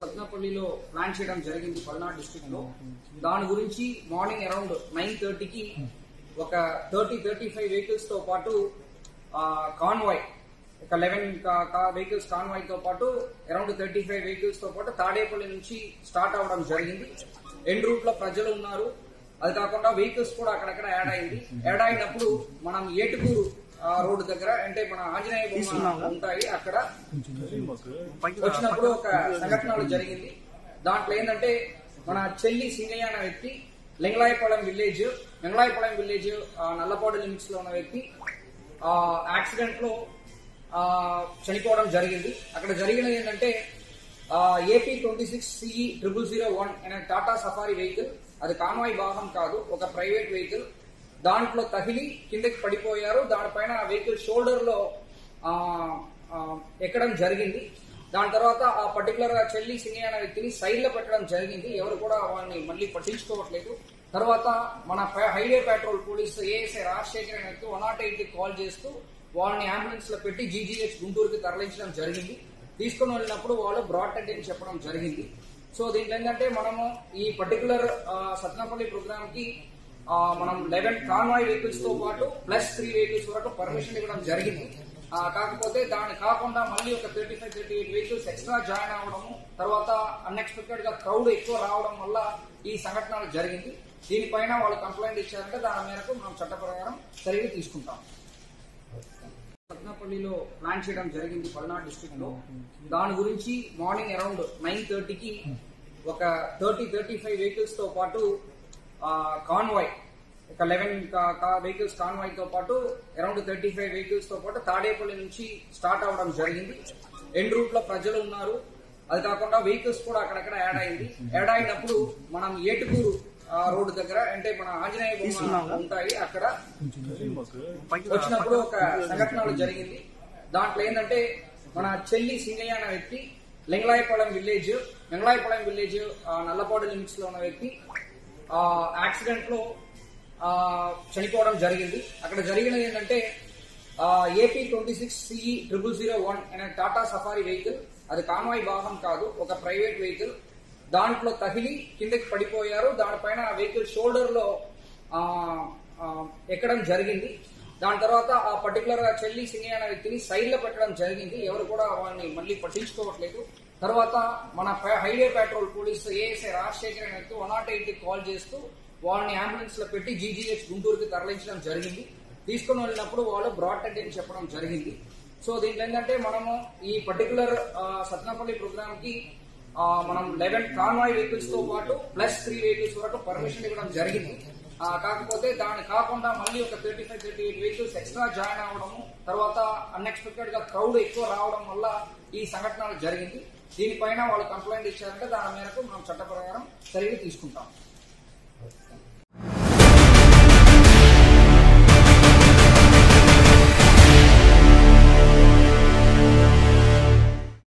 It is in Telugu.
సత్నాపల్లిలో ప్లాన్ చేయడం జరిగింది పల్నాడు డిస్ట్రిక్ట్ లో. దాని గురించి మార్నింగ్ అరౌండ్ 9:30కి ఒక 30-35 వెహికల్స్ తో పాటు కాన్వాయ్ ఒక 11 వెహికల్స్ కాన్వాయ్ తో పాటు అరౌండ్ 35 వెహికల్స్ తో పాటు తాడేపల్లి నుంచి స్టార్ట్ అవడం జరిగింది. ఎండ్ రూట్ లో ప్రజలు ఉన్నారు. అది కాకుండా వెహికల్స్ కూడా అక్కడక్కడ యాడ్ అయింది. యాడ్ అయినప్పుడు మనం ఏటుకూరు రోడ్డు దగ్గర అంటే మన ఆంజనేయ బొమ్మ ఉంటాయి, అక్కడ వచ్చినప్పుడు ఒక సంఘటన జరిగింది. దాంట్లో ఏంటంటే మన చెల్లి సింగయ్య అనే వ్యక్తి లింగలాయపాలెం విలేజ్ నల్లపాడు లిమిట్స్ లో ఉన్న వ్యక్తి యాక్సిడెంట్ లో చనిపోవడం జరిగింది. అక్కడ జరిగినది ఏంటంటే AP 26 CE 0001 అనే టాటా సఫారీ వెహికల్, అది కాన్వాయ్ వాహనం కాదు, ఒక ప్రైవేట్ వెహికల్. దాంట్లో తగిలి కిందకి పడిపోయారు. దానిపైన ఆ వెహికల్ షోల్డర్ లో ఎక్కడం జరిగింది. దాని తర్వాత ఆ పర్టికులర్ గా చెల్లి సింగయ్య అనే వ్యక్తిని సైడ్ లో పెట్టడం జరిగింది. ఎవరు కూడా వాళ్ళని మళ్ళీ పట్టించుకోవట్లేదు. తర్వాత మన highway petrol police ASI Rajasekhar అనే వ్యక్తి 108కి కాల్ చేస్తూ వాళ్ళని అంబులెన్స్ లో పెట్టి GGH గుంటూరుకి తరలించడం జరిగింది. తీసుకుని వెళ్ళినప్పుడు వాళ్ళు బ్రాడ్ డెడ్ అని చెప్పడం జరిగింది. సో దీంట్లో ఏంటంటే మనము ఈ పర్టికులర్ సత్నాపల్లి ప్రోగ్రామ్ కి మనం 11 కాన్వాయ్ వెహికల్స్ తో పాటు +3 వెహికల్స్ వరకు పర్మిషన్ ఇవ్వడం జరిగింది. కాకపోతే దాని కాకుండా మళ్ళీ ఒక 35-38 వెహికల్స్ ఎక్స్ట్రా జాయిన్ అవడము, తర్వాత అన్ఎక్స్పెక్టెడ్ గా క్రౌడ్ ఎక్కువ రావడం వల్ల ఈ సంఘటన జరిగింది. దీనిపైన వాళ్ళు కంప్లైంట్ ఇచ్చారంటే దాని మేరకు మనం చట్ట ప్రకారం చర్యలు తీసుకుంటాం. సత్నాపల్లిలో ప్లాన్ చేయడం జరిగింది పల్నాడు డిస్ట్రిక్ట్ లో. దాని గురించి మార్నింగ్ అరౌండ్ 9:30కి ఒక 30-35 వెహికల్స్ తో పాటు కాన్వాయ్ ఒక 11 వెహికల్స్ కాన్వాయ్ తో పాటు అరౌండ్ 35 వెహికల్స్ తో పాటు తాడేపల్లి నుంచి స్టార్ట్ అవడం జరిగింది. ఎండ్ రూట్ లో ప్రజలు ఉన్నారు. అది కాకుండా వెహికల్స్ కూడా అక్కడక్కడ యాడ్ అయింది. యాడ్ అయినప్పుడు మనం ఏటుకూరు రోడ్డు దగ్గర అంటే మన ఆంజనేయ బొమ్మ ఉంటాయి, అక్కడ వచ్చినప్పుడు ఒక సంఘటన జరిగింది. దాంట్లో ఏంటంటే మన చెల్లి సింగయ్య అనే వ్యక్తి లింగలాయపాలెం విలేజ్ నల్లపాడు లిమిట్స్ లో ఉన్న వ్యక్తి యాక్సిడెంట్ లో చనిపోవడం జరిగింది. అక్కడ జరిగినది ఏంటంటే AP 26 CE 0001 అనే టాటా సఫారీ వెహికల్, అది కాన్వాయ్ వాహనం కాదు, ఒక ప్రైవేట్ వెహికల్. దాంట్లో తగిలి కిందకి పడిపోయారు. దానిపైన ఆ వెహికల్ షోల్డర్ లో ఎక్కడం జరిగింది. దాని తర్వాత ఆ పర్టికులర్ గా చెల్లి సింగయ్య అనే వ్యక్తిని సైడ్ లో పెట్టడం జరిగింది. ఎవరు కూడా వాళ్ళని మళ్ళీ పట్టించుకోవట్లేదు. తర్వాత మన highway petrol police ASI Rajasekhar అనే వ్యక్తి 108కి కాల్ చేస్తూ వాళ్ళని అంబులెన్స్ లో పెట్టి GGH గుంటూరుకి తరలించడం జరిగింది. తీసుకుని వెళ్ళినప్పుడు వాళ్ళు బ్రాడ్ డెడ్ అని చెప్పడం జరిగింది. సో దీంట్లో ఏంటంటే మనము ఈ పర్టికులర్ సత్నాపల్లి ప్రోగ్రామ్ కి మనం 11 కాన్వాయ్ వెహికల్స్ తో పాటు +3 వెహికల్స్ వరకు పర్మిషన్ ఇవ్వడం జరిగింది. కాకపోతే దాని కాకుండా మళ్ళీ ఒక 35-38 వెహికల్స్ ఎక్స్ట్రా జాయిన్ అవడము, తర్వాత అన్ఎక్స్పెక్టెడ్ గా క్రౌడ్ ఎక్కువ రావడం వల్ల ఈ సంఘటన జరిగింది. దీనిపైన వాళ్ళు కంప్లైంట్ ఇచ్చారంటే దాని మేరకు మనం చట్ట ప్రకారం చర్యలు తీసుకుంటాం.